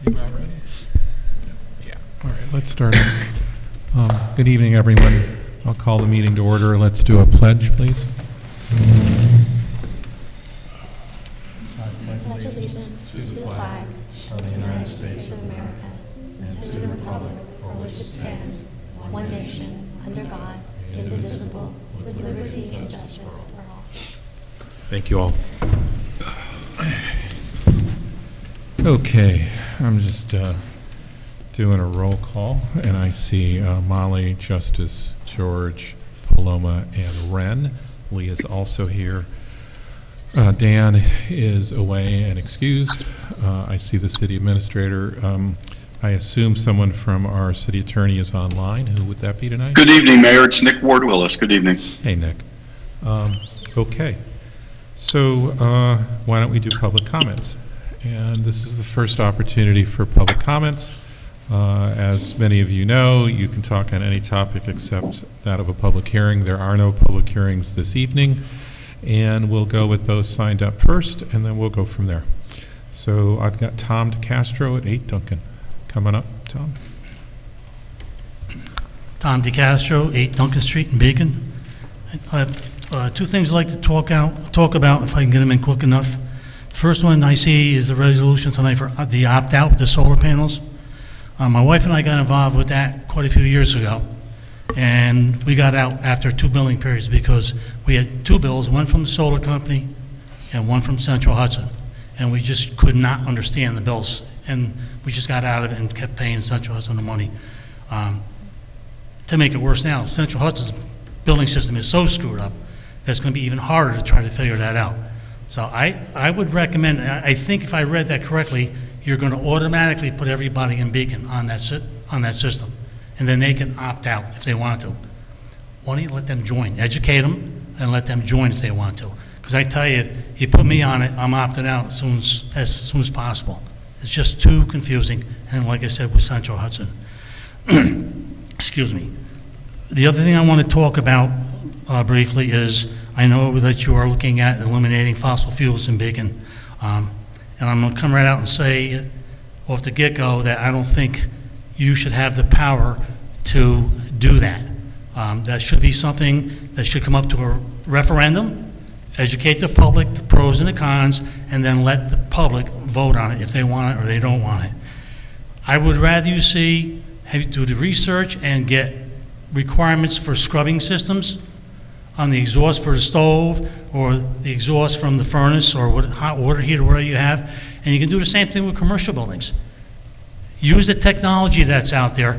You about ready? Yeah. All right, let's start. Good evening, everyone. I'll call the meeting to order. Let's do a pledge, please. I pledge allegiance to the flag of the United States of America and to the republic for which it stands, one nation, under God, indivisible, with liberty and justice for all. Thank you all. Okay, I'm just doing a roll call, and I see Molly, Justice, George, Paloma, and Ren. Lee is also here. Dan is away and excused. I see the city administrator. I assume someone from our city attorney is online. Who would that be tonight? Good evening, Mayor. It's Nick Ward-Willis. Good evening. Hey, Nick. Okay. So why don't we do public comments? And this is the first opportunity for public comments. As many of you know, you can talk on any topic except that of a public hearing. There are no public hearings this evening, and we'll go with those signed up first, and then we'll go from there. So I've got Tom DeCastro at 8 Duncan. Coming up, Tom. Tom DeCastro, 8 Duncan Street in Beacon. I have two things I'd like to talk about, if I can get them in quick enough. The first one I see is the resolution tonight for the opt-out with the solar panels. My wife and I got involved with that quite a few years ago, and we got out after 2 billing periods because we had 2 bills, one from the solar company and one from Central Hudson, and we just could not understand the bills, and we just got out of it and kept paying Central Hudson the money. To make it worse now, Central Hudson's billing system is so screwed up that it's going to be even harder to try to figure that out. So I would recommend, I think if I read that correctly, you're going to automatically put everybody in Beacon on that system, and then they can opt out if they want to. Why don't you let them join? Educate them and let them join if they want to. Because I tell you, you put me on it, I'm opting out as soon as possible. It's just too confusing, and like I said with Central Hudson. Excuse me. The other thing I want to talk about briefly is I know that you are looking at eliminating fossil fuels in Beacon. And I'm going to come right out and say off the get-go that I don't think you should have the power to do that. That should be something that should come up to a referendum, educate the public, the pros and the cons, and then let the public vote on it if they want it or they don't want it. I would rather you have you do the research and get requirements for scrubbing systems on the exhaust for the stove or the exhaust from the furnace or what hot water heater, whatever you have. And you can do the same thing with commercial buildings. Use the technology that's out there.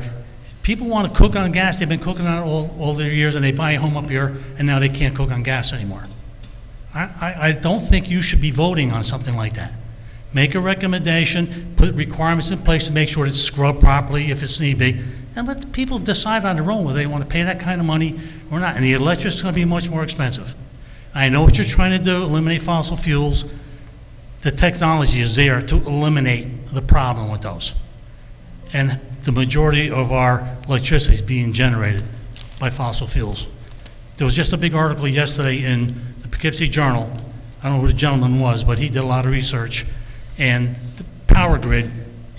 People want to cook on gas. They've been cooking on it all their years, and they buy a home up here, and now they can't cook on gas anymore. I don't think you should be voting on something like that. Make a recommendation, put requirements in place to make sure it's scrubbed properly if it's need be, and let the people decide on their own whether they want to pay that kind of money or not. And the electric's going to be much more expensive. I know what you're trying to do, eliminate fossil fuels. The technology is there to eliminate the problem with those. And the majority of our electricity is being generated by fossil fuels. There was just a big article yesterday in the Poughkeepsie Journal. I don't know who the gentleman was, but he did a lot of research. And the power grid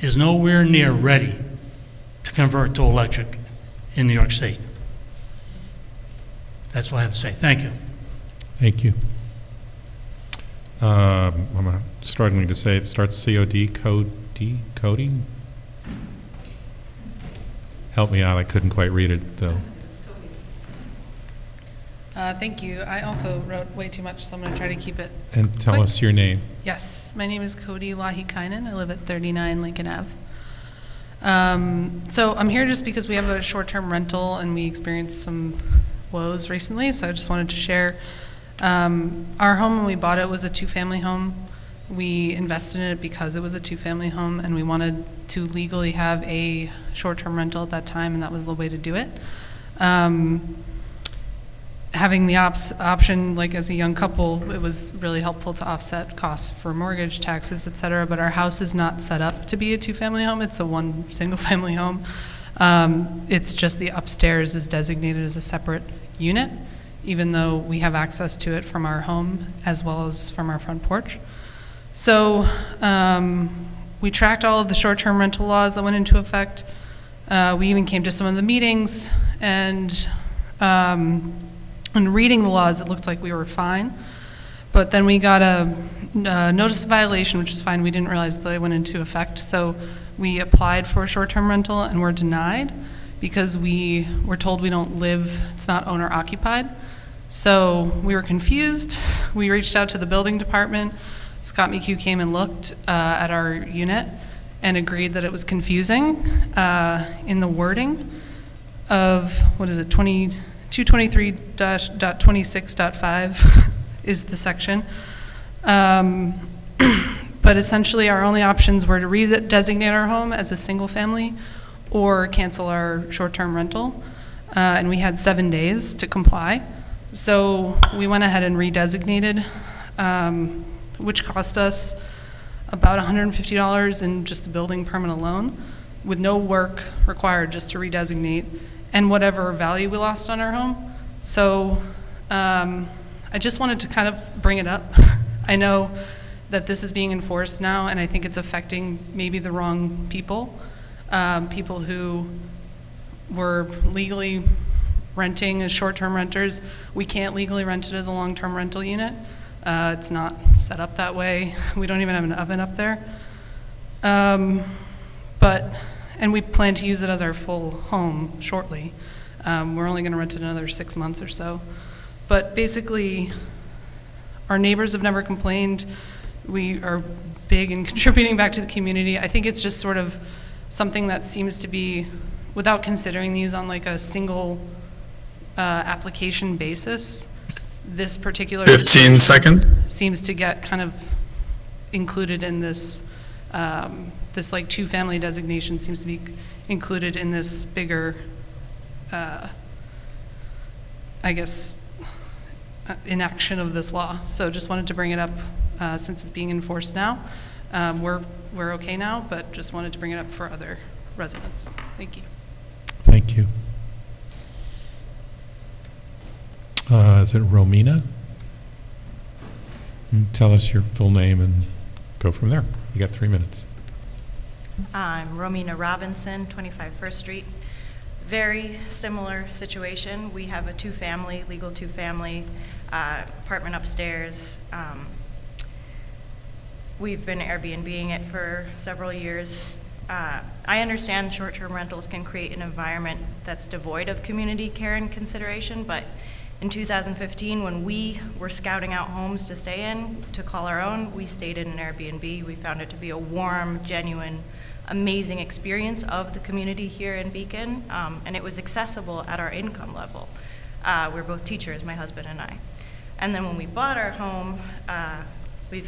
is nowhere near ready to convert to electric in New York State. That's what I have to say. Thank you. Thank you. I'm struggling to say it. Starts COD, coding? Help me out. I couldn't quite read it, though. Thank you. I also wrote way too much, so I'm going to try to keep it And tell quick. us your name. Yes, my name is Cody Lahikainen. I live at 39 Lincoln Ave. So I'm here just because we have a short-term rental and we experienced some woes recently, so I just wanted to share. Our home when we bought it was a 2-family home. We invested in it because it was a 2-family home, and we wanted to legally have a short-term rental at that time, and that was the way to do it. Having the option, like as a young couple, it was really helpful to offset costs for mortgage, taxes, et cetera, but our house is not set up to be a 2-family home. It's a 1 single-family home. It's just the upstairs is designated as a separate unit, even though we have access to it from our home as well as from our front porch. So We tracked all of the short-term rental laws that went into effect. We even came to some of the meetings, and in reading the laws, it looked like we were fine. But then we got a notice of violation, which is fine. We didn't realize that they went into effect. So we applied for a short-term rental and were denied because we were told we don't live, it's not owner occupied. So we were confused. We reached out to the building department. Scott McHugh came and looked at our unit and agreed that it was confusing in the wording of, what is it, 223.26.5 is the section. But essentially our only options were to redesignate our home as a single family or cancel our short-term rental. And we had 7 days to comply. So we went ahead and redesignated, which cost us about $150 in just the building permit alone, with no work required, just to redesignate, and whatever value we lost on our home. So I just wanted to kind of bring it up. I know that this is being enforced now, and I think it's affecting maybe the wrong people, people who were legally renting as short-term renters. We can't legally rent it as a long-term rental unit. It's not set up that way. We don't even have an oven up there. And we plan to use it as our full home shortly. We're only gonna rent it another 6 months or so. But basically, our neighbors have never complained. We are big in contributing back to the community. I think it's just sort of something that seems to be, without considering these on like a single application basis, this particular 15 seconds. seems to get kind of included in this, this like two-family designation seems to be included in this bigger, I guess, enaction of this law. So just wanted to bring it up since it's being enforced now. We're okay now, but just wanted to bring it up for other residents. Thank you. Thank you. Is it Romina? Tell us your full name and go from there. You got 3 minutes. I'm Romina Robinson, 25 First Street. Very similar situation. We have a two-family, legal two-family apartment upstairs. We've been Airbnb-ing it for several years. I understand short-term rentals can create an environment that's devoid of community care and consideration, but in 2015, when we were scouting out homes to stay in, to call our own, we stayed in an Airbnb. We found it to be a warm, genuine, amazing experience of the community here in Beacon, and it was accessible at our income level. We're both teachers, my husband and I. And then when we bought our home, we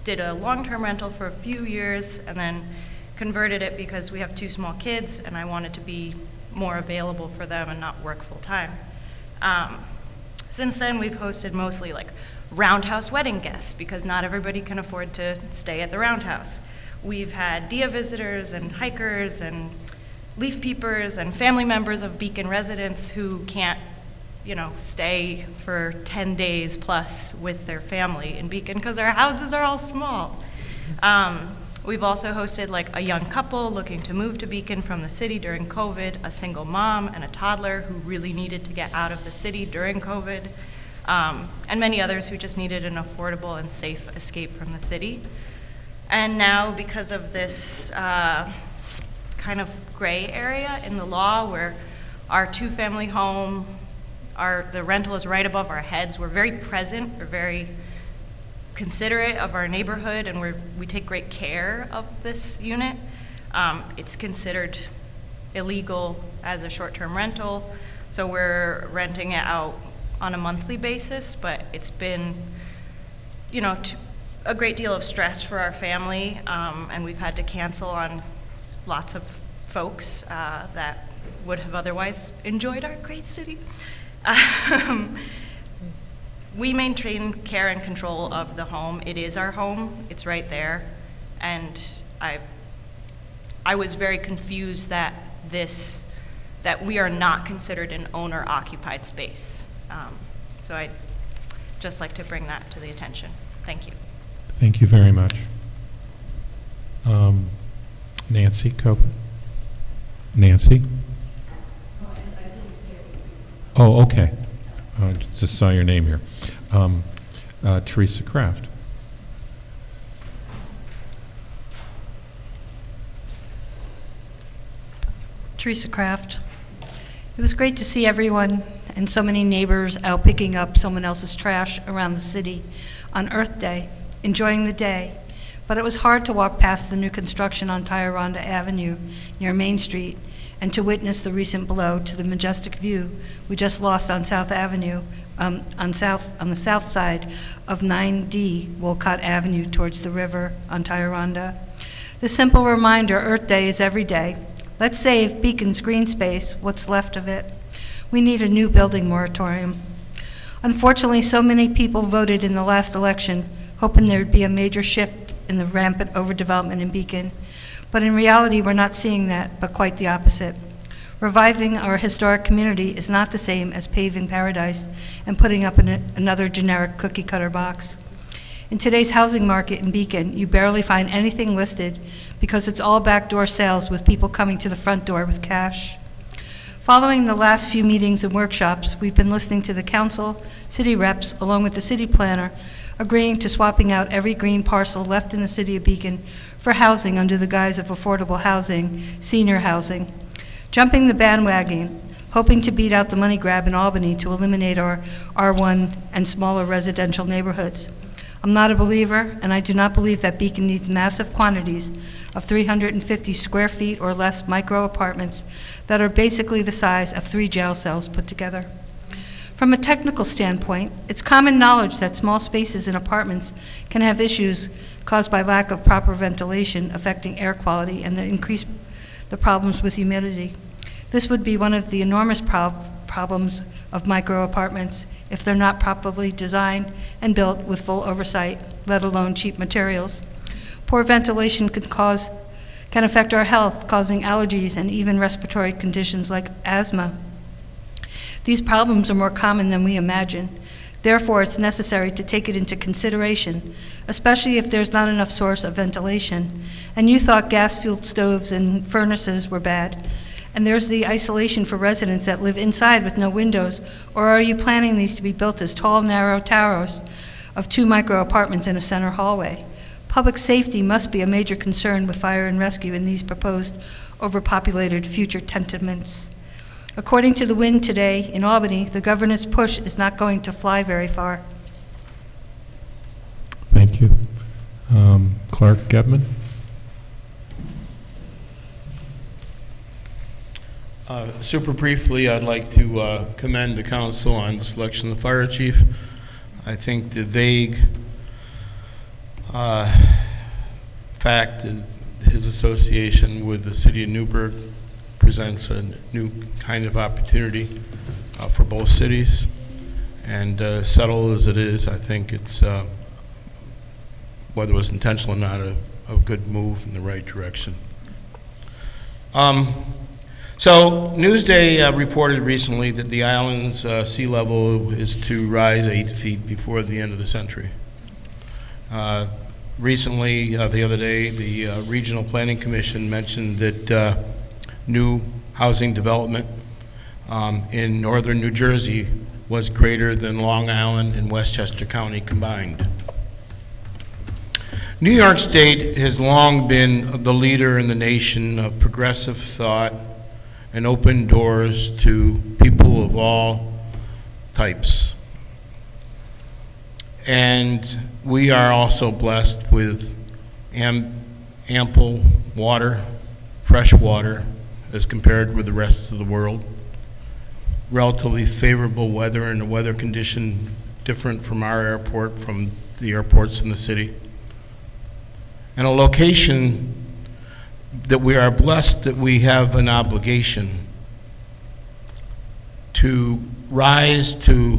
did a long-term rental for a few years and then converted it because we have 2 small kids and I wanted to be more available for them and not work full-time. Since then, we've hosted mostly like Roundhouse wedding guests because not everybody can afford to stay at the Roundhouse. We've had dia visitors and hikers and leaf peepers and family members of Beacon residents who can't, you know, stay for 10 days plus with their family in Beacon because our houses are all small. We've also hosted like a young couple looking to move to Beacon from the city during COVID, a single mom and a toddler who really needed to get out of the city during COVID, and many others who just needed an affordable and safe escape from the city. And now, because of this kind of gray area in the law where our two-family home, the rental is right above our heads, we're very present, we're very considerate of our neighborhood, and we take great care of this unit. It's considered illegal as a short-term rental, so we're renting it out on a monthly basis, but it's been, you know, a great deal of stress for our family, and we've had to cancel on lots of folks that would have otherwise enjoyed our great city. We maintain care and control of the home. It is our home. It's right there. And I was very confused that we are not considered an owner-occupied space. So I'd just like to bring that to the attention. Thank you. Thank you very much. Nancy Cope? Nancy? Oh, okay. Just saw your name here. Teresa Kraft. Teresa Kraft. It was great to see everyone and so many neighbors out picking up someone else's trash around the city on Earth Day, enjoying the day. But it was hard to walk past the new construction on Tioronda Avenue near Main Street and to witness the recent blow to the majestic view we just lost on South Avenue, on the south side of 9D Wolcott Avenue towards the river on Tioronda. The simple reminder, Earth Day is every day. Let's save Beacon's green space, what's left of it. We need a new building moratorium. Unfortunately, so many people voted in the last election, hoping there would be a major shift in the rampant overdevelopment in Beacon. But in reality, we're not seeing that, but quite the opposite. Reviving our historic community is not the same as paving paradise and putting up another generic cookie-cutter box. In today's housing market in Beacon, you barely find anything listed because it's all backdoor sales with people coming to the front door with cash. Following the last few meetings and workshops, we've been listening to the council, city reps, along with the city planner, agreeing to swapping out every green parcel left in the city of Beacon for housing under the guise of affordable housing, senior housing. Jumping the bandwagon, hoping to beat out the money grab in Albany to eliminate our R1 and smaller residential neighborhoods. I'm not a believer, and I do not believe that Beacon needs massive quantities of 350 square feet or less micro apartments that are basically the size of 3 jail cells put together. From a technical standpoint, it's common knowledge that small spaces in apartments can have issues caused by lack of proper ventilation affecting air quality and the problems with humidity. This would be one of the enormous problems of micro apartments if they're not properly designed and built with full oversight, let alone cheap materials. Poor ventilation can affect our health, causing allergies and even respiratory conditions like asthma. These problems are more common than we imagine. Therefore, it's necessary to take it into consideration, especially if there's not enough source of ventilation. And you thought gas-fueled stoves and furnaces were bad. And there's the isolation for residents that live inside with no windows, or are you planning these to be built as tall, narrow towers of 2 micro apartments in a center hallway? Public safety must be a major concern with fire and rescue in these proposed overpopulated future tenements. According to The Wind today in Albany, the governor's push is not going to fly very far. Thank you. Clark Gebman? Super briefly, I'd like to commend the council on the selection of the fire chief. I think the vague fact that his association with the city of Newburgh presents a new kind of opportunity for both cities. And subtle as it is, I think it's, whether it was intentional or not, a good move in the right direction. So Newsday reported recently that the island's sea level is to rise 8 feet before the end of the century. Recently, the other day, the Regional Planning Commission mentioned that new housing development in northern New Jersey was greater than Long Island and Westchester County combined. New York State has long been the leader in the nation of progressive thought and open doors to people of all types. And we are also blessed with ample water, fresh water, as compared with the rest of the world. Relatively favorable weather and a weather condition different from our airport, from the airports in the city. And a location that we are blessed that we have an obligation to rise to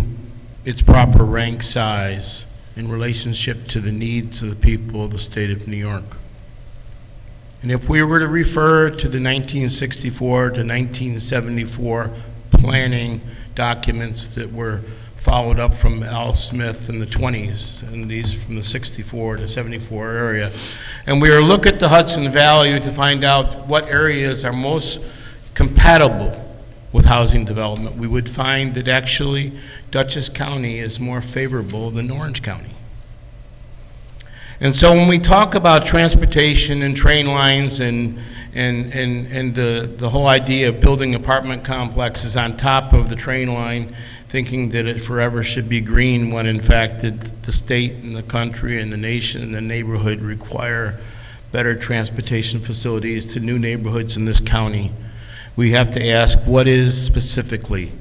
its proper rank size in relationship to the needs of the people of the state of New York. And if we were to refer to the 1964 to 1974 planning documents that were followed up from Al Smith in the 20s, and these from the 64 to 74 area. And we are looking at the Hudson Valley to find out what areas are most compatible with housing development. We would find that actually Dutchess County is more favorable than Orange County. And so when we talk about transportation and train lines and the whole idea of building apartment complexes on top of the train line, thinking that it forever should be green, when in fact the state and the country and the nation and the neighborhood require better transportation facilities to new neighborhoods in this county, we have to ask, what is specifically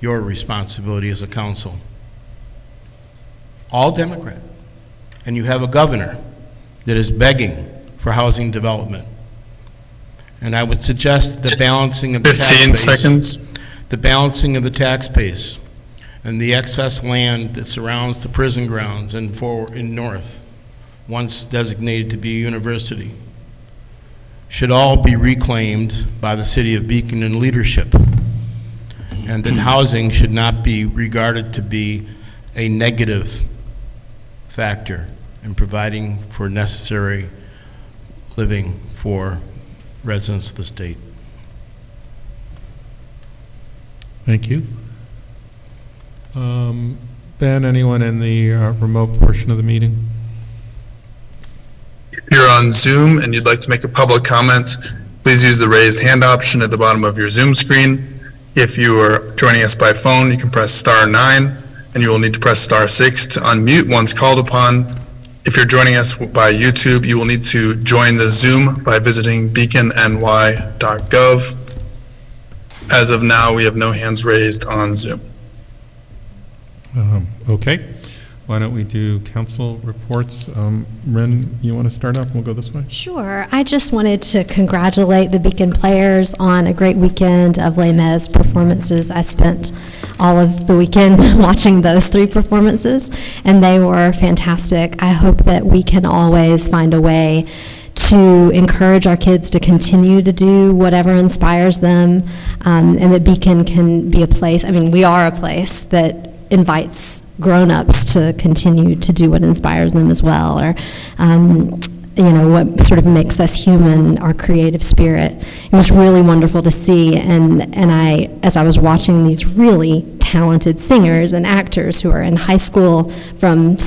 your responsibility as a council? All Democrat. And you have a governor that is begging for housing development. And I would suggest the balancing of the tax 15 base, seconds. the balancing of the tax base and the excess land that surrounds the prison grounds and in North, once designated to be a university, should all be reclaimed by the city of Beacon and leadership. And that housing should not be regarded to be a negative factor in providing for necessary living for residents of the state. Thank you. Ben, anyone in the remote portion of the meeting? If you're on Zoom and you'd like to make a public comment, please use the raised hand option at the bottom of your Zoom screen. If you are joining us by phone, you can press *9, and you will need to press *6 to unmute once called upon. If you're joining us by YouTube, you will need to join the Zoom by visiting beaconny.gov. As of now, we have no hands raised on Zoom. Okay. Why don't we do council reports? Ren, you want to start off? We'll go this way. Sure. I just wanted to congratulate the Beacon players on a great weekend of Les Mis performances. I spent all of the weekend watching those 3 performances, and they were fantastic. I hope that we can always find a way to encourage our kids to continue to do whatever inspires them, and that Beacon can be a place, I mean, we are a place that invites grown-ups to continue to do what inspires them as well, or you know, what sort of makes us human, our creative spirit. It was really wonderful to see, and I, as I was watching these really talented singers and actors who are in high school from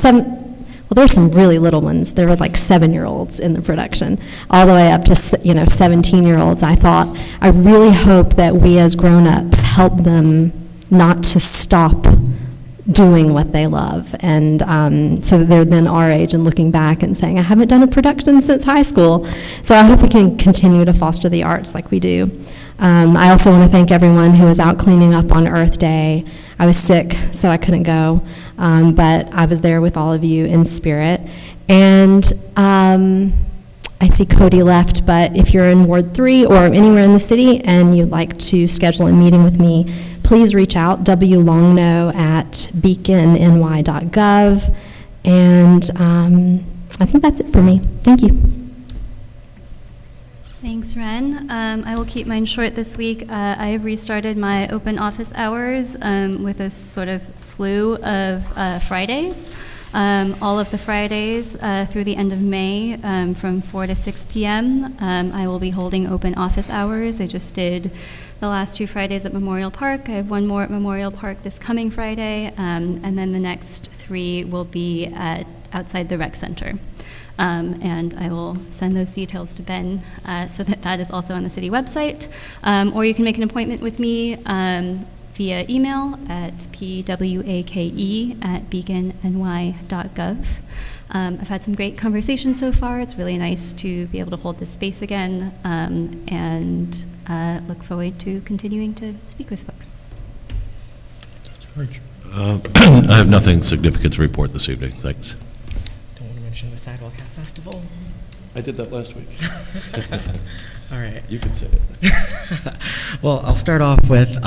well, there's some really little ones. There were like 7-year-olds in the production, all the way up to 17-year-olds. I thought, I really hope that we as grown-ups help them not to stop doing what they love, and so that they're then our age and looking back and saying, I haven't done a production since high school. So I hope we can continue to foster the arts like we do. I also want to thank everyone who was out cleaning up on Earth Day. I was sick, so I couldn't go, but I was there with all of you in spirit. And I see Cody left, but if you're in Ward 3 or anywhere in the city and you'd like to schedule a meeting with me, please reach out, wlongno@beaconny.gov, and I think that's it for me. Thank you. Thanks, Ren. I will keep mine short this week. I have restarted my open office hours with a sort of slew of Fridays. All of the Fridays through the end of May from 4 to 6 p.m. I will be holding open office hours. I just did the last 2 Fridays at Memorial Park. I have 1 more at Memorial Park this coming Friday, and then the next 3 will be outside the rec center. And I will send those details to Ben so that is also on the city website. Or you can make an appointment with me via email at pwake@beaconny.gov. I've had some great conversations so far. It's really nice to be able to hold this space again, and look forward to continuing to speak with folks. George. I have nothing significant to report this evening. Thanks. Don't want to mention the Sidewalk Hat Festival. I did that last week. All right. You can say it. Well, I'll start off with,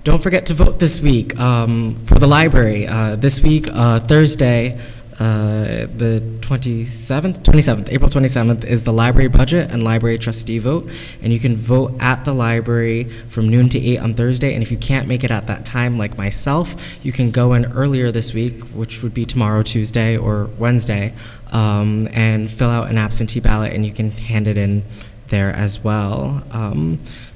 don't forget to vote this week for the library. This week, Thursday, the 27th, April 27th, is the library budget and library trustee vote. And you can vote at the library from noon to 8 on Thursday. And if you can't make it at that time, like myself, you can go in earlier this week, which would be tomorrow, Tuesday, or Wednesday, and fill out an absentee ballot, and you can hand it in there as well.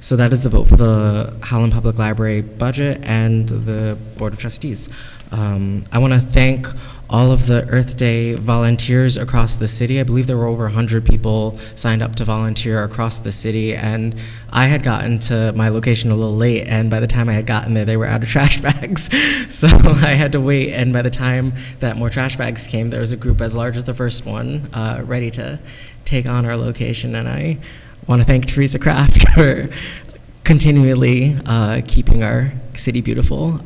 So that is the vote for the Howland Public Library budget and the Board of Trustees. I want to thank all of the Earth Day volunteers across the city. I believe there were over 100 people signed up to volunteer across the city, and I had gotten to my location a little late, and by the time I had gotten there, they were out of trash bags. So I had to wait, and by the time that more trash bags came, there was a group as large as the first one ready to take on our location, and I want to thank Teresa Kraft for continually keeping our city beautiful.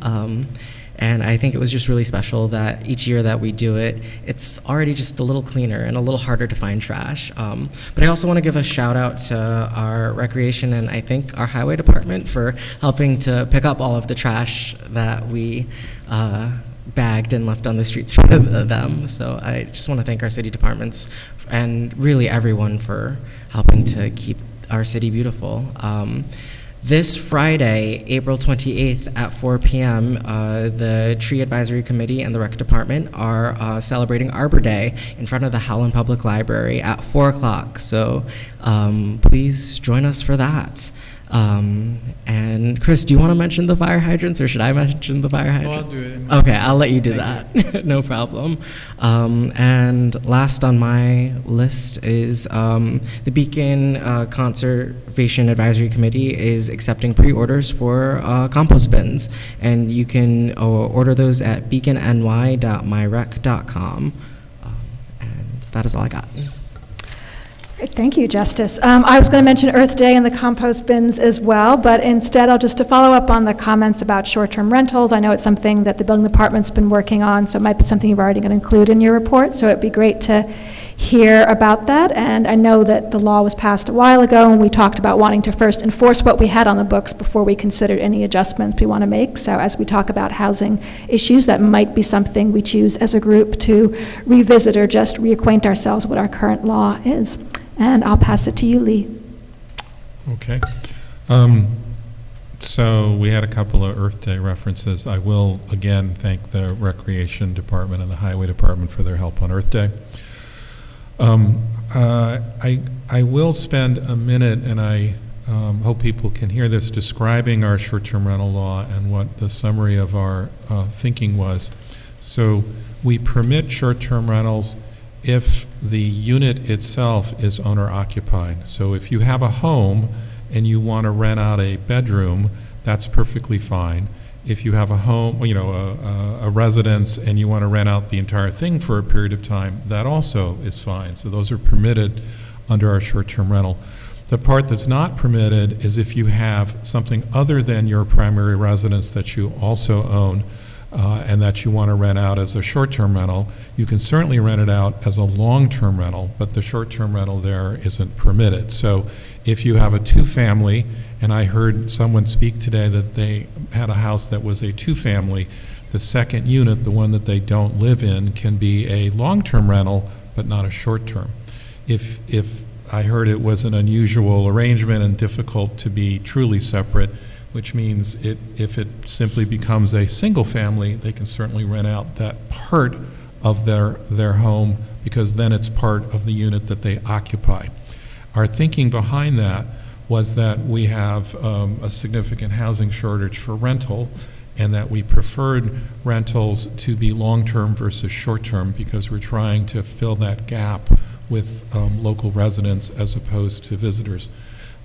And I think it was just really special that each year that we do it, it's already just a little cleaner and a little harder to find trash. But I also want to give a shout out to our recreation and I think our highway department for helping to pick up all of the trash that we bagged and left on the streets for them. So I just want to thank our city departments and really everyone for helping to keep our city beautiful. This Friday, April 28th at 4 p.m., the Tree Advisory Committee and the Rec Department are celebrating Arbor Day in front of the Howland Public Library at 4 o'clock. So please join us for that. And Chris, do you want to mention the fire hydrants, or should I mention the fire hydrants? Well, I'll do it. Okay, I'll let you do that. No problem. And last on my list is the Beacon Conservation Advisory Committee is accepting pre-orders for compost bins, and you can order those at beaconny.myrec.com. And that is all I got. Thank you, Justice. I was going to mention Earth Day and the compost bins as well, but instead I'll just to follow up on the comments about short-term rentals. I know it's something that the building department's been working on, so it might be something you've already going to include in your report, so it'd be great to hear about that. And I know that the law was passed a while ago, and we talked about wanting to first enforce what we had on the books before we considered any adjustments we want to make. So as we talk about housing issues, that might be something we choose as a group to revisit or just reacquaint ourselves with what our current law is. And I'll pass it to you, Lee. Okay. So we had a couple of Earth Day references. I will again thank the Recreation Department and the Highway Department for their help on Earth Day. I will spend a minute, and I hope people can hear this, describing our short-term rental law and what the summary of our thinking was. So we permit short-term rentals if the unit itself is owner-occupied. So if you have a home and you want to rent out a bedroom, that's perfectly fine. If you have a home, you know, a residence, and you want to rent out the entire thing for a period of time, that also is fine. So those are permitted under our short-term rental. The part that's not permitted is if you have something other than your primary residence that you also own, and that you want to rent out as a short-term rental. You can certainly rent it out as a long-term rental, but the short-term rental there isn't permitted. So if you have a two-family, and I heard someone speak today that they had a house that was a two-family, the second unit, the one that they don't live in, can be a long-term rental, but not a short-term. If I heard it was an unusual arrangement and difficult to be truly separate, which means if it simply becomes a single family, they can certainly rent out that part of their home, because then it's part of the unit that they occupy. Our thinking behind that was that we have a significant housing shortage for rental, and that we preferred rentals to be long-term versus short-term, because we're trying to fill that gap with local residents as opposed to visitors.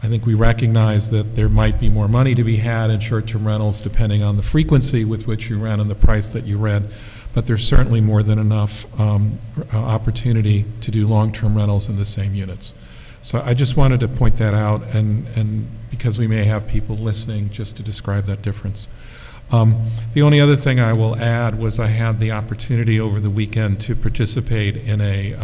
I think we recognize that there might be more money to be had in short-term rentals depending on the frequency with which you rent and the price that you rent, but there's certainly more than enough opportunity to do long-term rentals in the same units. So I just wanted to point that out, and because we may have people listening, just to describe that difference. The only other thing I will add was I had the opportunity over the weekend to participate in a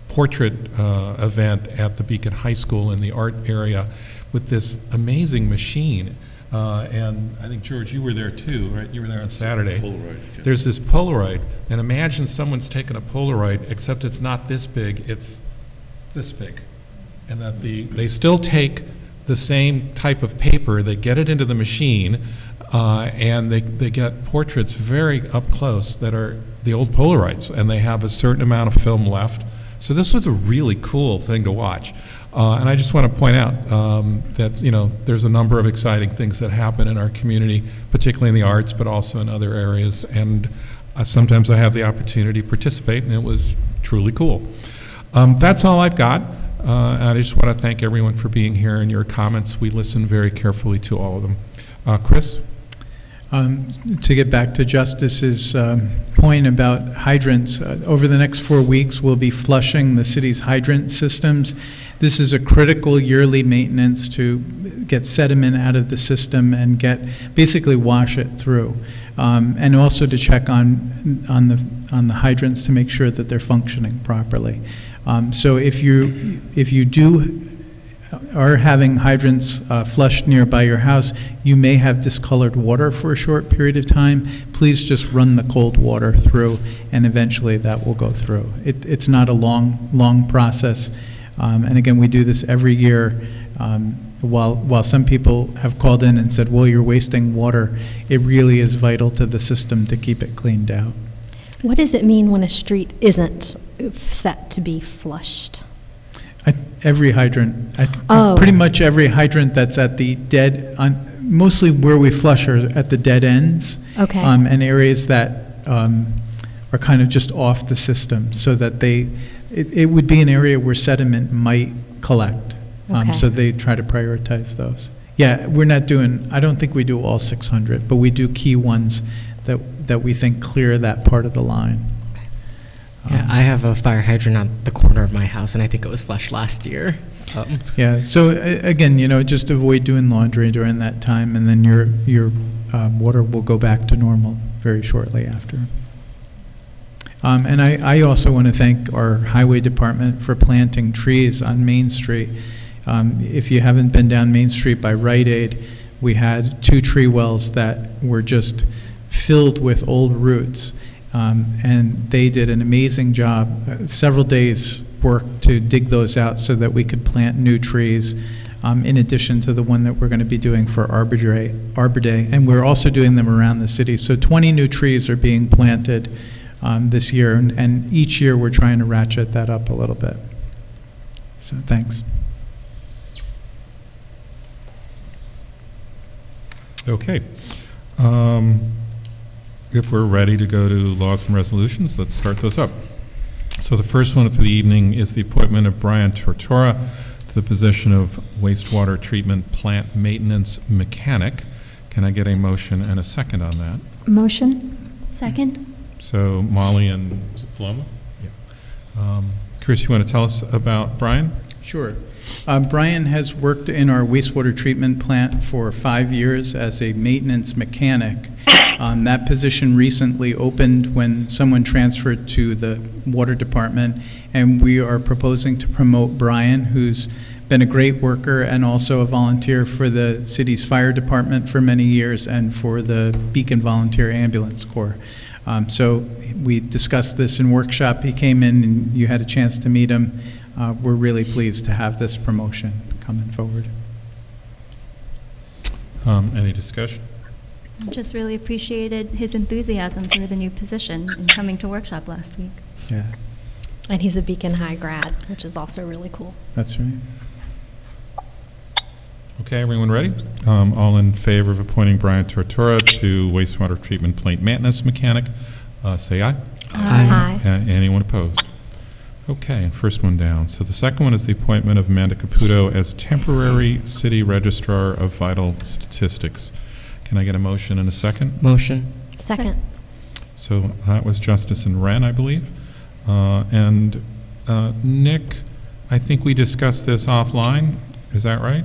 portrait event at the Beacon High School in the art area with this amazing machine And I think, George, you were there too, right? You were there on Saturday. Polaroid, okay. There's this Polaroid, and imagine someone's taken a Polaroid, except it's not this big, it's this big. And that they still take the same type of paper, they get it into the machine, and they get portraits very up close that are the old Polaroids, and they have a certain amount of film left. So this was a really cool thing to watch. And I just want to point out that, you know, there's a number of exciting things that happen in our community, particularly in the arts, but also in other areas. And sometimes I have the opportunity to participate, and it was truly cool. That's all I've got. I just want to thank everyone for being here and your comments. We listen very carefully to all of them. Chris? To get back to Justice's point about hydrants, over the next 4 weeks, we'll be flushing the city's hydrant systems. This is a critical yearly maintenance to get sediment out of the system and basically wash it through, and also to check on the hydrants to make sure that they're functioning properly. So if you are having hydrants flushed nearby your house, you may have discolored water for a short period of time. Please just run the cold water through, and eventually that will go through. It's not a long process. And again, we do this every year. While some people have called in and said, well, you're wasting water, it really is vital to the system to keep it cleaned out. What does it mean when a street isn't set to be flushed? Every hydrant, pretty much every hydrant that's at the mostly where we flush are at the dead ends. Okay. And areas that are kind of just off the system, so that it would be an area where sediment might collect. Okay. So they try to prioritize those. Yeah, I don't think we do all 600, but we do key ones that we think clear that part of the line. Yeah, I have a fire hydrant on the corner of my house, and I think it was flushed last year. Yeah, so again, just avoid doing laundry during that time, and then your water will go back to normal very shortly after. And I also want to thank our highway department for planting trees on Main Street. If you haven't been down Main Street by Rite Aid, we had 2 tree wells that were just filled with old roots. And they did an amazing job, several days' work to dig those out so that we could plant new trees, in addition to the one that we're going to be doing for Arbor Day. And we're also doing them around the city. So 20 new trees are being planted this year, and each year we're trying to ratchet that up a little bit. So thanks. Okay. If we're ready to go to laws and resolutions, let's start those up. So the first one for the evening is the appointment of Brian Tortora to the position of wastewater treatment plant maintenance mechanic. Can I get a motion and a second on that? Motion? Second? So Molly and is it Paloma? Yeah. Chris, you want to tell us about Brian? Sure. Brian has worked in our wastewater treatment plant for 5 years as a maintenance mechanic. That position recently opened when someone transferred to the water department, and we are proposing to promote Brian, who's been a great worker and also a volunteer for the city's fire department for many years and for the Beacon Volunteer Ambulance Corps. So we discussed this in workshop. He came in and you had a chance to meet him. We're really pleased to have this promotion coming forward. Any discussion? I just really appreciated his enthusiasm for the new position and coming to workshop last week. Yeah, And he's a Beacon High grad, which is also really cool. that's right. Okay, everyone ready? All in favor of appointing Brian Tortora to wastewater treatment plant maintenance mechanic, say aye. Aye. Anyone opposed? Okay, first one down. So the second one is the appointment of Amanda Caputo as temporary city registrar of vital statistics. Can I get a motion and a second? Motion. Second. So that was Justice and Wren, I believe. And Nick, I think we discussed this offline. Is that right?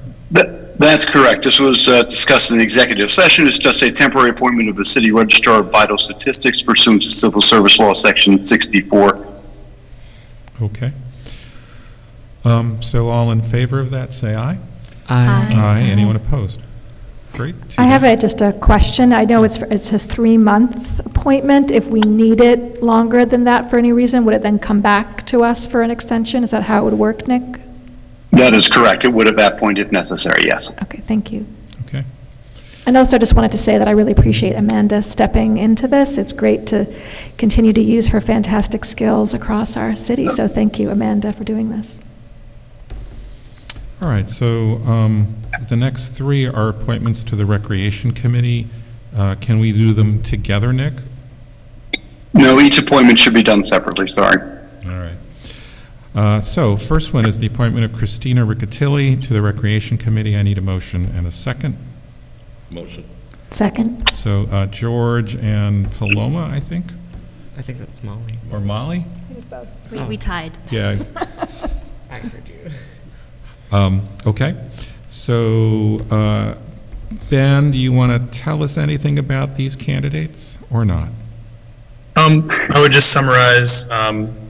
That's correct. This was discussed in executive session. It's just a temporary appointment of the city registrar of vital statistics pursuant to Civil Service Law, Section 64. Okay. So all in favor of that, say aye. Aye. Aye. Anyone opposed? Great. I have just a question. I know it's a 3-month appointment. If we need it longer than that for any reason, would it then come back to us for an extension? Is that how it would work, Nick? That is correct. It would at that point if necessary, yes. Okay, thank you. Okay. And also just wanted to say that I really appreciate Amanda stepping into this. It's great to continue to use her fantastic skills across our city. So thank you, Amanda, for doing this. All right, so the next 3 are appointments to the Recreation Committee. Can we do them together, Nick? No, each appointment should be done separately, sorry. All right. So first one is the appointment of Christina Riccatilli to the Recreation Committee. I need a motion and a second. Motion. Second. So George and Paloma, I think? I think that was Molly. Or Molly? It was both. We tied. Yeah. I heard you. Okay. So, Ben, do you want to tell us anything about these candidates or not? I would just summarize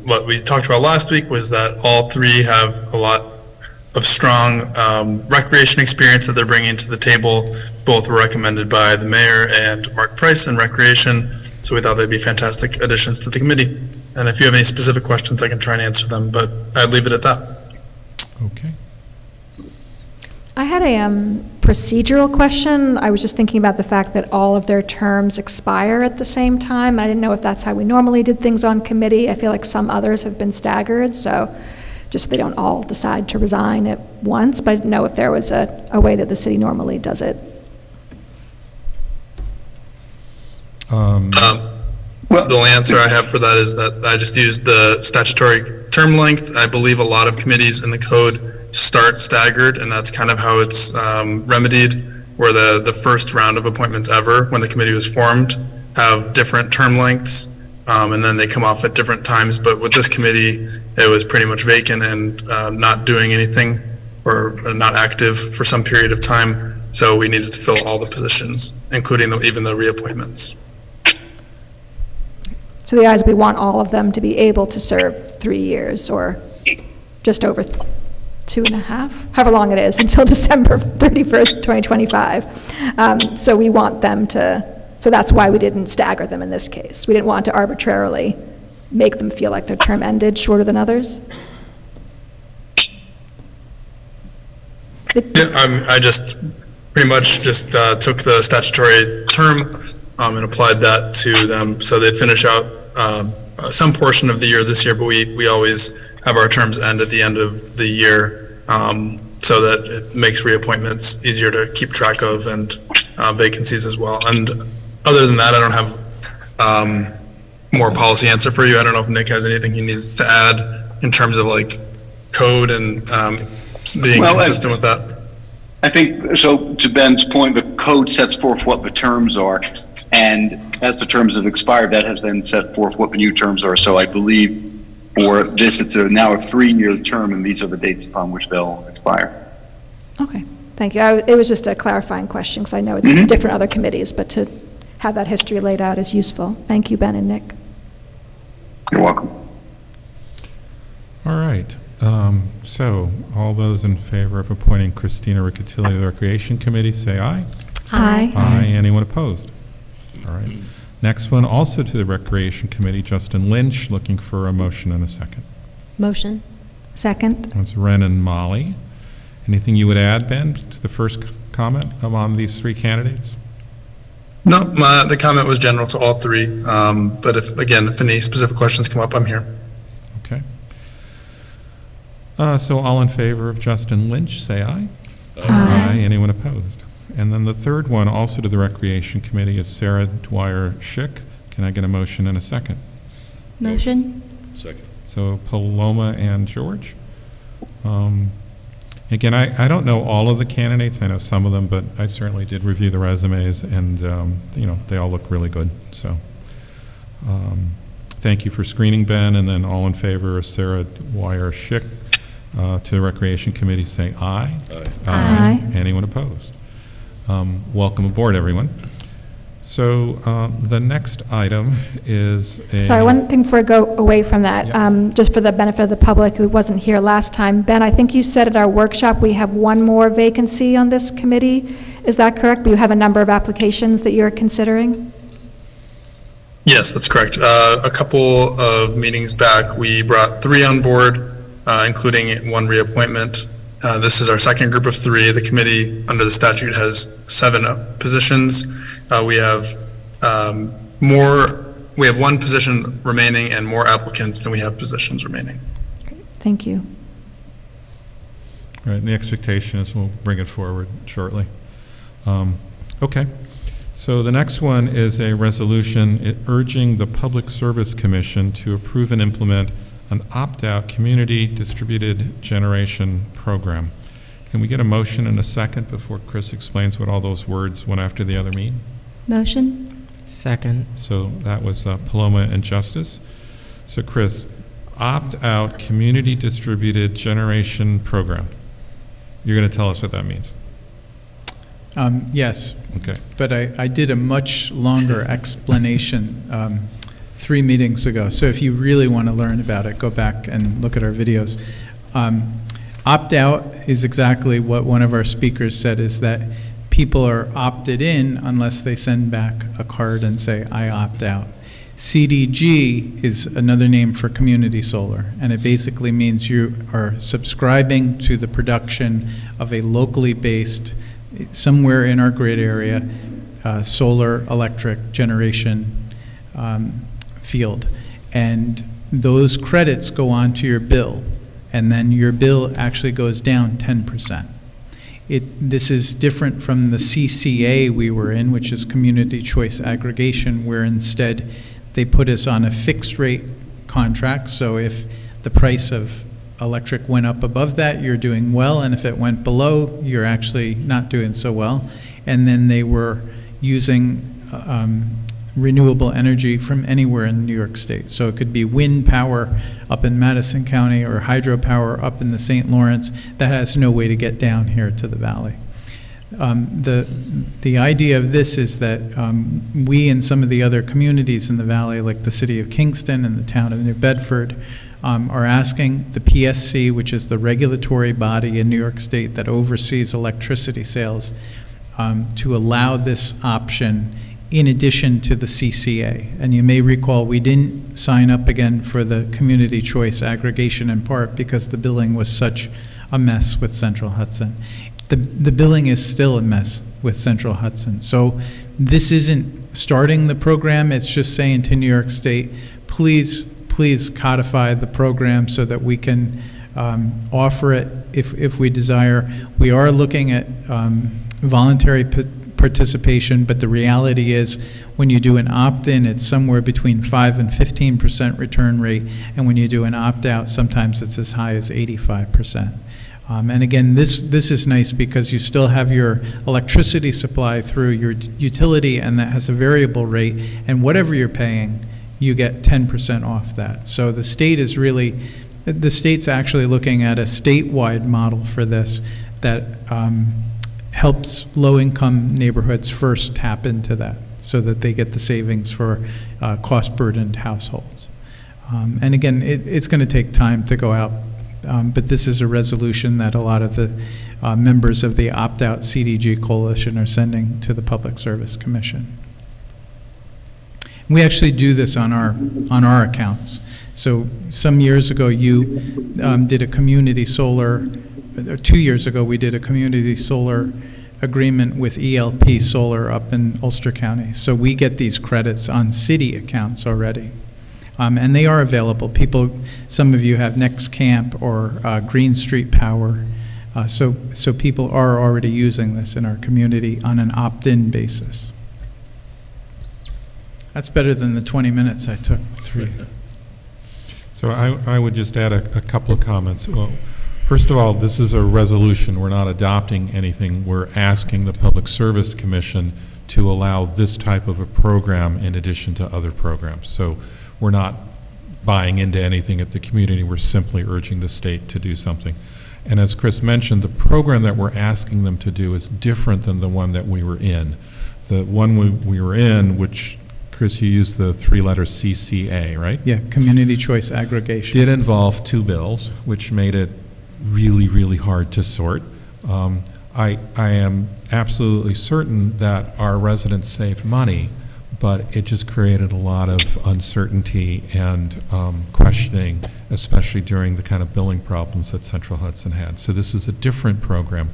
what we talked about last week was that all 3 have a lot of strong recreation experience that they're bringing to the table. Both were recommended by the mayor and Mark Price in recreation, so we thought they'd be fantastic additions to the committee. And if you have any specific questions, I can try and answer them, but I'd leave it at that. Okay. I had a procedural question. I was just thinking about the fact that all of their terms expire at the same time. I didn't know if that's how we normally did things on committee. I feel like some others have been staggered, so just they don't all decide to resign at once, but I didn't know if there was a way that the city normally does it. Well, the only answer I have for that is that I just used the statutory term length. I believe a lot of committees in the code start staggered, and that's kind of how it's remedied, where the first round of appointments ever, when the committee was formed, have different term lengths, and then they come off at different times. But with this committee, it was pretty much vacant and not doing anything or not active for some period of time. So we needed to fill all the positions, including even the reappointments. So the idea is we want all of them to be able to serve 3 years or just over 2.5, however long it is, until December 31st, 2025. So we want them to, so that's why we didn't stagger them in this case. We didn't want to arbitrarily make them feel like their term ended shorter than others. I just pretty much just took the statutory term and applied that to them. So they'd finish out some portion of the year this year, but we always have our terms end at the end of the year, so that it makes reappointments easier to keep track of, and vacancies as well. And other than that, I don't have more policy answer for you. I don't know if Nick has anything he needs to add in terms of like code and being consistent with that. I think, so to Ben's point, the code sets forth what the terms are, and as the terms have expired, that has been set forth what the new terms are. So I believe for this, it's now a 3-year term, and these are the dates upon which they'll expire. Okay, thank you. It was just a clarifying question, because I know it's different other committees, but to have that history laid out is useful. Thank you, Ben and Nick. You're welcome. All right. So all those in favor of appointing Christina Riccatilli to the Recreation Committee, say aye. Aye. Aye. Anyone opposed? All right. Next one, also to the Recreation Committee, Justin Lynch, looking for a motion and a second. Motion. Second. That's Ren and Molly. Anything you would add, Ben, to the first comment on these 3 candidates? No, the comment was general to all 3. But if any specific questions come up, I'm here. Okay. So all in favor of Justin Lynch, say aye. Aye. Anyone opposed? And then the third one, also to the Recreation Committee, is Sarah Dwyer-Schick. Can I get a motion and a second? Motion. Second. So Paloma and George. Again, I don't know all of the candidates. I know some of them, but I certainly did review the resumes, and they all look really good. So thank you for screening, Ben. And then all in favor of Sarah Dwyer-Schick to the Recreation Committee, say aye. Aye. Aye. Anyone opposed? Welcome aboard, everyone. So the next item is a... Sorry, one thing before I go away from that, just for the benefit of the public who wasn't here last time. Ben, I think you said at our workshop we have one more vacancy on this committee, Is that correct? But you have a number of applications that you're considering? Yes, that's correct. A couple of meetings back, we brought 3 on board, including 1 reappointment. This is our second group of 3. The committee, under the statute, has 7 positions. We have 1 position remaining and more applicants than we have positions remaining. Great. Thank you. All right, and the expectation is we'll bring it forward shortly. Okay. So the next one is a resolution urging the Public Service Commission to approve and implement an opt-out community distributed generation program. Can we get a motion and a second before Chris explains what all those words one after the other mean? Motion. Second. So that was Paloma and Justice. So Chris, opt-out community distributed generation program. You're going to tell us what that means. Yes. Okay. But I did a much longer explanation 3 meetings ago. So if you really want to learn about it, go back and look at our videos. Opt-out is exactly what one of our speakers said, is that people are opted in unless they send back a card and say, I opt out. CDG is another name for community solar, and it basically means you are subscribing to the production of a locally based, somewhere in our grid area, solar electric generation field. And those credits go on to your bill, and then your bill actually goes down 10%. This is different from the CCA we were in, which is community choice aggregation, where instead they put us on a fixed rate contract. So if the price of electric went up above that, you're doing well, and if it went below, you're actually not doing so well. And then they were using renewable energy from anywhere in New York State. So it could be wind power up in Madison County or hydropower up in the St. Lawrence that has no way to get down here to the valley. The idea of this is that we and some of the other communities in the valley, like the city of Kingston and the town of New Bedford, are asking the PSC, which is the regulatory body in New York State that oversees electricity sales, to allow this option in addition to the CCA. And you may recall we didn't sign up again for the community choice aggregation in part because the billing was such a mess with Central Hudson. The billing is still a mess with Central Hudson. So this isn't starting the program, it's just saying to New York State, please codify the program so that we can offer it if we desire. We are looking at voluntary participation, but the reality is when you do an opt-in, it's somewhere between 5 and 15% return rate, and when you do an opt-out, sometimes it's as high as 85%. And again, this is nice because you still have your electricity supply through your utility, and that has a variable rate, and whatever you're paying, you get 10% off that. So the state's actually looking at a statewide model for this that helps low-income neighborhoods first tap into that so that they get the savings for cost-burdened households. And again, it's going to take time to go out, but this is a resolution that a lot of the members of the opt-out CDG coalition are sending to the Public Service Commission. We actually do this on our accounts. So some years ago, you did a community solar. 2 years ago, we did a community solar agreement with ELP Solar up in Ulster County. So we get these credits on city accounts already. And they are available. Some of you have NextCamp or Green Street Power. So people are already using this in our community on an opt-in basis. That's better than the 20 minutes I took through. So I would just add a couple of comments. Well, first of all, this is a resolution. We're not adopting anything. We're asking the Public Service Commission to allow this type of a program in addition to other programs. So we're not buying into anything at the community. We're simply urging the state to do something. And as Chris mentioned, the program that we're asking them to do is different than the one that we were in. The one we were in, which, Chris, you used the 3-letter CCA, right? Yeah, Community Choice Aggregation. Did involve 2 bills, which made it really, really hard to sort. I am absolutely certain that our residents saved money, but it just created a lot of uncertainty and questioning, especially during the kind of billing problems that Central Hudson had. So this is a different program.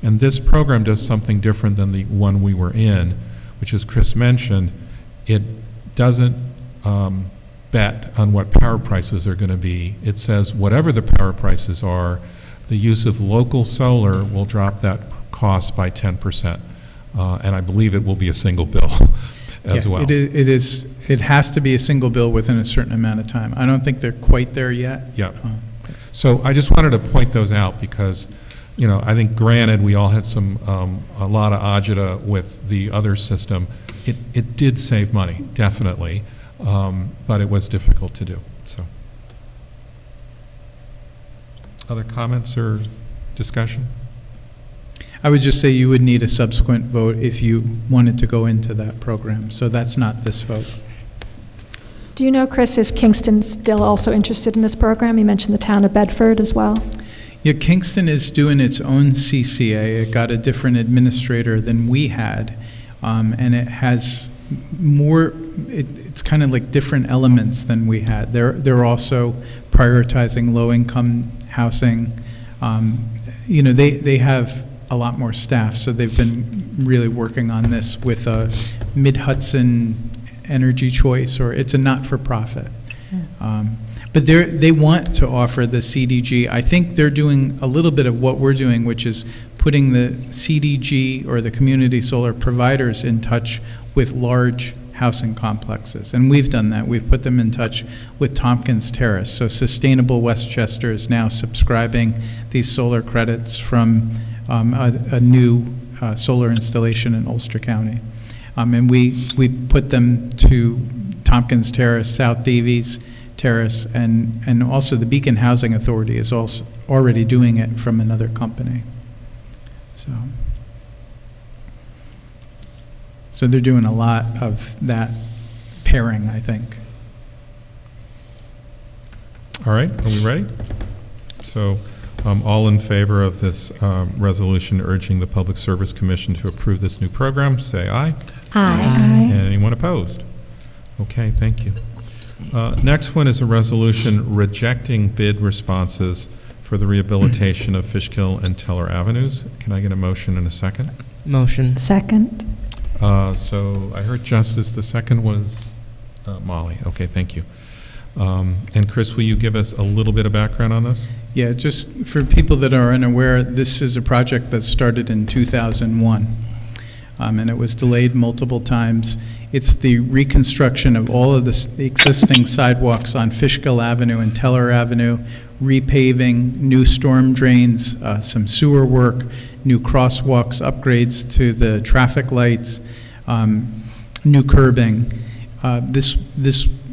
And this program does something different than the one we were in, which, as Chris mentioned, it doesn't bet on what power prices are going to be. It says whatever the power prices are, the use of local solar will drop that cost by 10%. And I believe it will be a single bill as well. It has to be a single bill within a certain amount of time. I don't think they're quite there yet. Yeah. So I just wanted to point those out because, you know, I think granted we all had a lot of agita with the other system. It did save money, definitely, but it was difficult to do. So, other comments or discussion? I would just say you would need a subsequent vote if you wanted to go into that program. So that's not this vote. Do you know, Chris, is Kingston still also interested in this program? You mentioned the town of Bedford as well. Yeah, Kingston is doing its own CCA. It got a different administrator than we had, and it has more. It's kind of like different elements than we had. They're also prioritizing low-income housing. You know, they have a lot more staff, so they've been really working on this with a Mid-Hudson Energy Choice, or it's a not-for-profit. But they want to offer the CDG. I think they're doing a little bit of what we're doing, which is putting the CDG or the community solar providers in touch with large housing complexes. And we've done that. We've put them in touch with Tompkins Terrace. So Sustainable Westchester is now subscribing these solar credits from a new solar installation in Ulster County. And we put them to Tompkins Terrace, South Davies Terrace, and also the Beacon Housing Authority is also already doing it from another company. So they're doing a lot of that pairing, I think. All right, are we ready? So all in favor of this resolution urging the Public Service Commission to approve this new program, say aye. Aye. And anyone opposed? Okay, thank you. Next one is a resolution rejecting bid responses for the rehabilitation of Fishkill and Teller Avenues. Can I get a motion and a second? Motion. Second. So I heard Justice. The second was Molly. Okay, thank you. And Chris, will you give us a little bit of background on this? Yeah, just for people that are unaware, this is a project that started in 2001, and it was delayed multiple times. It's the reconstruction of all of the existing sidewalks on Fishkill Avenue and Teller Avenue, repaving, new storm drains, some sewer work, new crosswalks, upgrades to the traffic lights, new curbing. This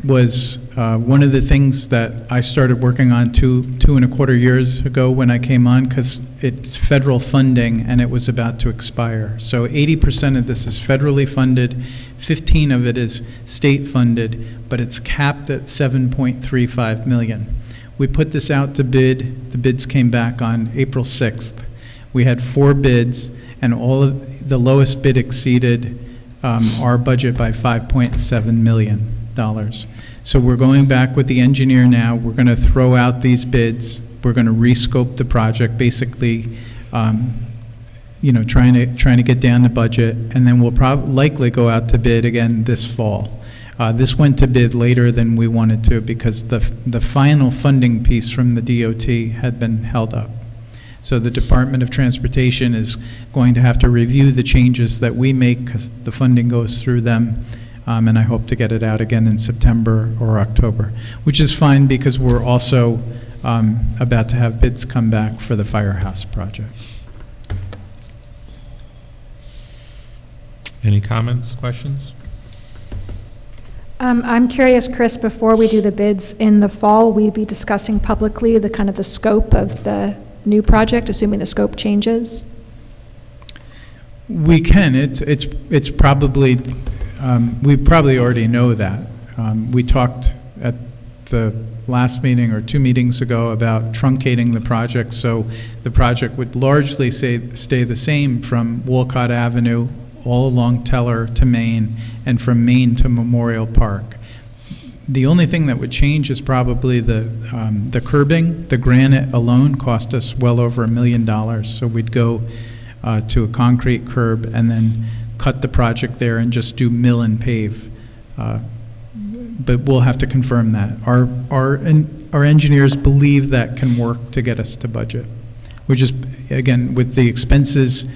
was one of the things that I started working on two and a quarter years ago when I came on, because it's federal funding and it was about to expire. So 80% of this is federally funded, 15 of it is state funded, but it's capped at $7.35 million. We put this out to bid. The bids came back on April 6th. We had 4 bids, and all of the lowest bid exceeded our budget by $5.7 million. So we're going back with the engineer now. We're going to throw out these bids. We're going to rescope the project, basically, you know, trying to get down the budget, and then we'll likely go out to bid again this fall. This went to bid later than we wanted to because the final funding piece from the DOT had been held up. So the Department of Transportation is going to have to review the changes that we make because the funding goes through them. And I hope to get it out again in September or October, which is fine because we're also about to have bids come back for the firehouse project. Any comments, questions? I'm curious, Chris, before we do the bids in the fall, will we be discussing publicly the kind of the scope of the new project, assuming the scope changes? We can. It's probably, we probably already know that. We talked at the last meeting or 2 meetings ago about truncating the project, so the project would largely stay the same from Wolcott Avenue all along Teller to Main, and from Main to Memorial Park. The only thing that would change is probably the curbing. The granite alone cost us well over $1 million, so we'd go to a concrete curb and then cut the project there and just do mill and pave. But we'll have to confirm that. Our engineers believe that can work to get us to budget. We're just, again, with the expenses,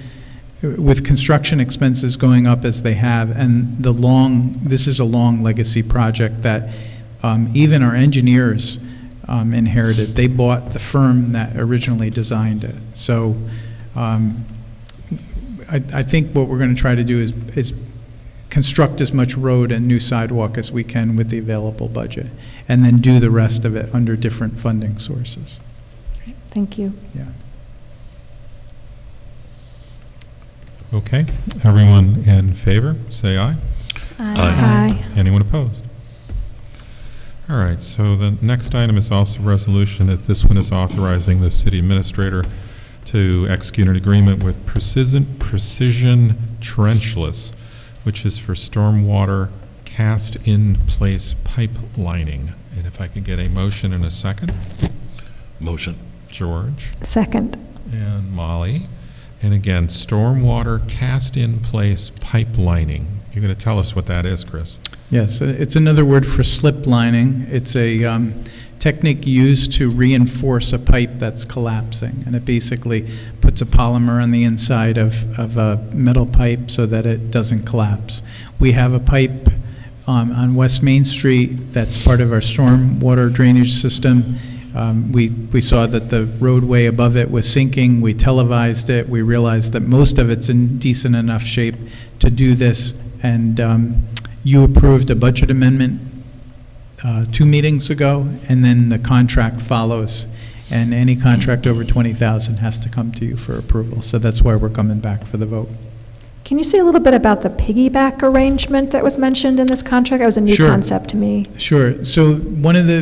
with construction expenses going up as they have, and this is a long legacy project that even our engineers inherited. They bought the firm that originally designed it. So I think what we're going to try to do is construct as much road and new sidewalk as we can with the available budget, and then do the rest of it under different funding sources. Thank you. Yeah. Okay, everyone in favor, say aye. Aye. Anyone opposed? All right, so the next item is also a resolution. This one is authorizing the city administrator to execute an agreement with Precision Trenchless, which is for stormwater cast-in-place pipelining. And if I could get a motion in a second. Motion. George. Second. And Molly. And again, stormwater cast-in-place pipelining. You're going to tell us what that is, Chris. Yes, it's another word for slip lining. It's a technique used to reinforce a pipe that's collapsing, and it basically puts a polymer on the inside of a metal pipe so that it doesn't collapse. We have a pipe on West Main Street that's part of our stormwater drainage system. We saw that the roadway above it was sinking. We televised it. We realized that most of it's in decent enough shape to do this, and you approved a budget amendment 2 meetings ago, and then the contract follows, and any contract over $20,000 has to come to you for approval. So that's why we're coming back for the vote. Can you say a little bit about the piggyback arrangement that was mentioned in this contract? That was a new concept to me. Sure. So one of the,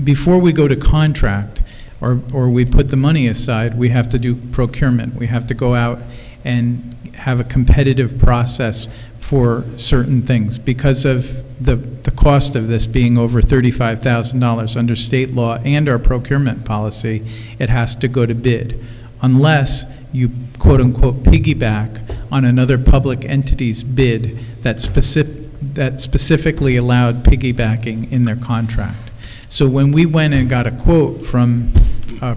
before we go to contract, or we put the money aside, we have to do procurement. We have to go out and have a competitive process for certain things. Because of the cost of this being over $35,000 under state law and our procurement policy, it has to go to bid. Unless you quote-unquote piggyback on another public entity's bid that specifically allowed piggybacking in their contract. So when we went and got a quote from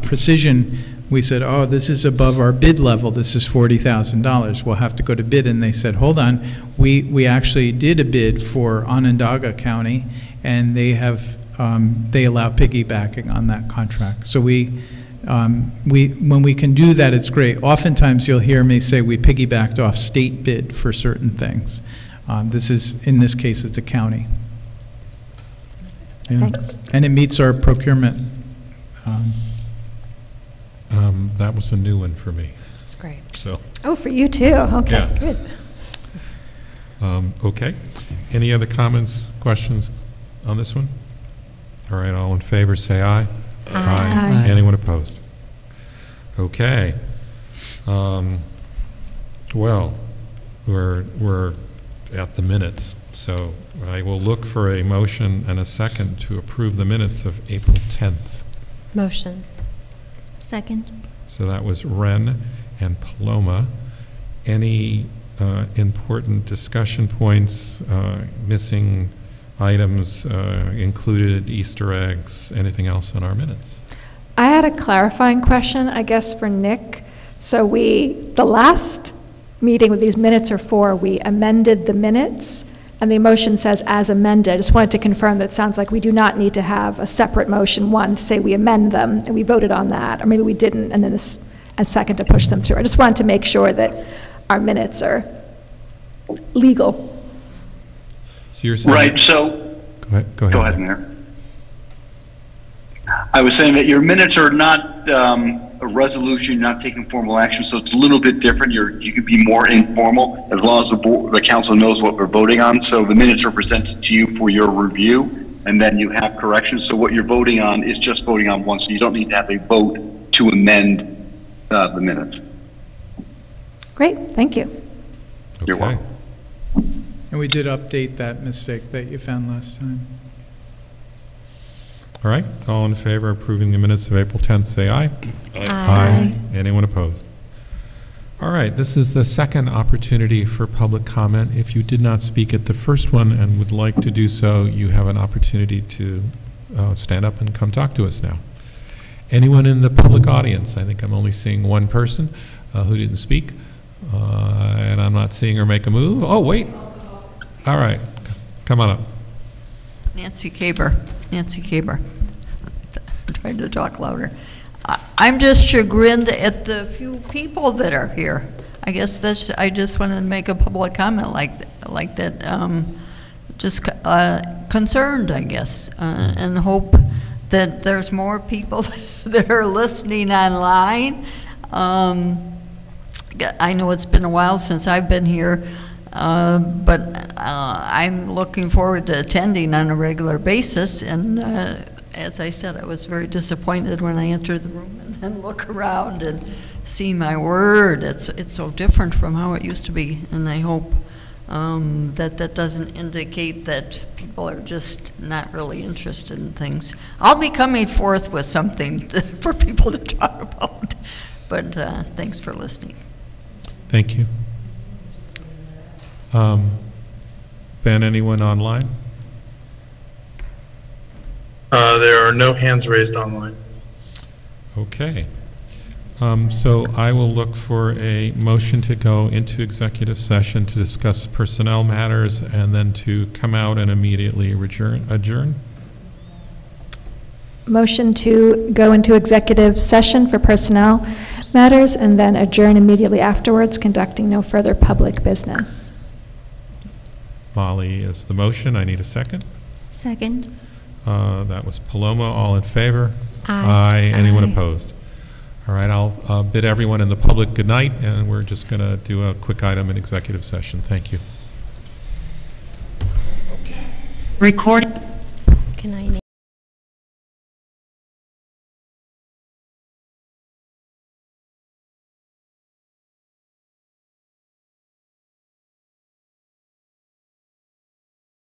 Precision, we said, oh, this is above our bid level, this is $40,000, we'll have to go to bid. And they said, hold on, we actually did a bid for Onondaga County, and they have, they allow piggybacking on that contract. So when we can do that, it's great. Oftentimes you'll hear me say we piggybacked off state bid for certain things. In this case, it's a county. Yeah. Thanks. And it meets our procurement. That was a new one for me. That's great. So. Oh, for you too. Okay, yeah. Good. Okay. Any other comments, questions on this one? All right, all in favor, say aye. Aye. Anyone opposed? Okay. Well, we're at the minutes, so I will look for a motion and a second to approve the minutes of April 10th. Motion. Second. So that was Wren and Paloma. Any important discussion points, missing items, included Easter eggs, anything else in our minutes? I had a clarifying question, I guess, for Nick. So the last meeting with these minutes are for, we amended the minutes, and the motion says as amended. I just wanted to confirm that it sounds like we do not need to have a separate motion, one, to say we amend them, and we voted on that, or maybe we didn't, and then a second to push them through. I just wanted to make sure that our minutes are legal. So you're saying, Right, so, go ahead, Mayor. I was saying that your minutes are not a resolution, you're not taking formal action, so it's a little bit different. You could be more informal as long as the council knows what we're voting on. So the minutes are presented to you for your review, and then you have corrections. So what you're voting on is just voting on one, so you don't need to have a vote to amend the minutes. Great, thank you. You're Okay. welcome. And we did update that mistake that you found last time. All right, all in favor of approving the minutes of April 10th, say aye. Aye. Anyone opposed? All right, this is the second opportunity for public comment. If you did not speak at the first one and would like to do so, you have an opportunity to stand up and come talk to us now. Anyone in the public audience? I think I'm only seeing one person who didn't speak, and I'm not seeing her make a move. Oh, wait. All right, come on up. Nancy Kaber. Nancy Kaber. I'm trying to talk louder. I'm just chagrined at the few people that are here. I guess I just wanted to make a public comment like that. Just concerned, I guess, and hope that there's more people that are listening online. I know it's been a while since I've been here. But I'm looking forward to attending on a regular basis, and as I said, I was very disappointed when I entered the room and then look around and see my word. It's so different from how it used to be, and I hope that doesn't indicate that people are just not really interested in things. I'll be coming forth with something for people to talk about, but thanks for listening. Thank you. Ben, anyone online? There are no hands raised online. Okay. So I will look for a motion to go into executive session to discuss personnel matters and then to come out and immediately adjourn. Motion to go into executive session for personnel matters and then adjourn immediately afterwards, conducting no further public business. Molly is the motion. I need a second. Second. That was Paloma. All in favor? Aye. Anyone Aye. opposed? All right, I'll bid everyone in the public good night, and we're just going to do a quick item in executive session. Thank you. Recording. Can I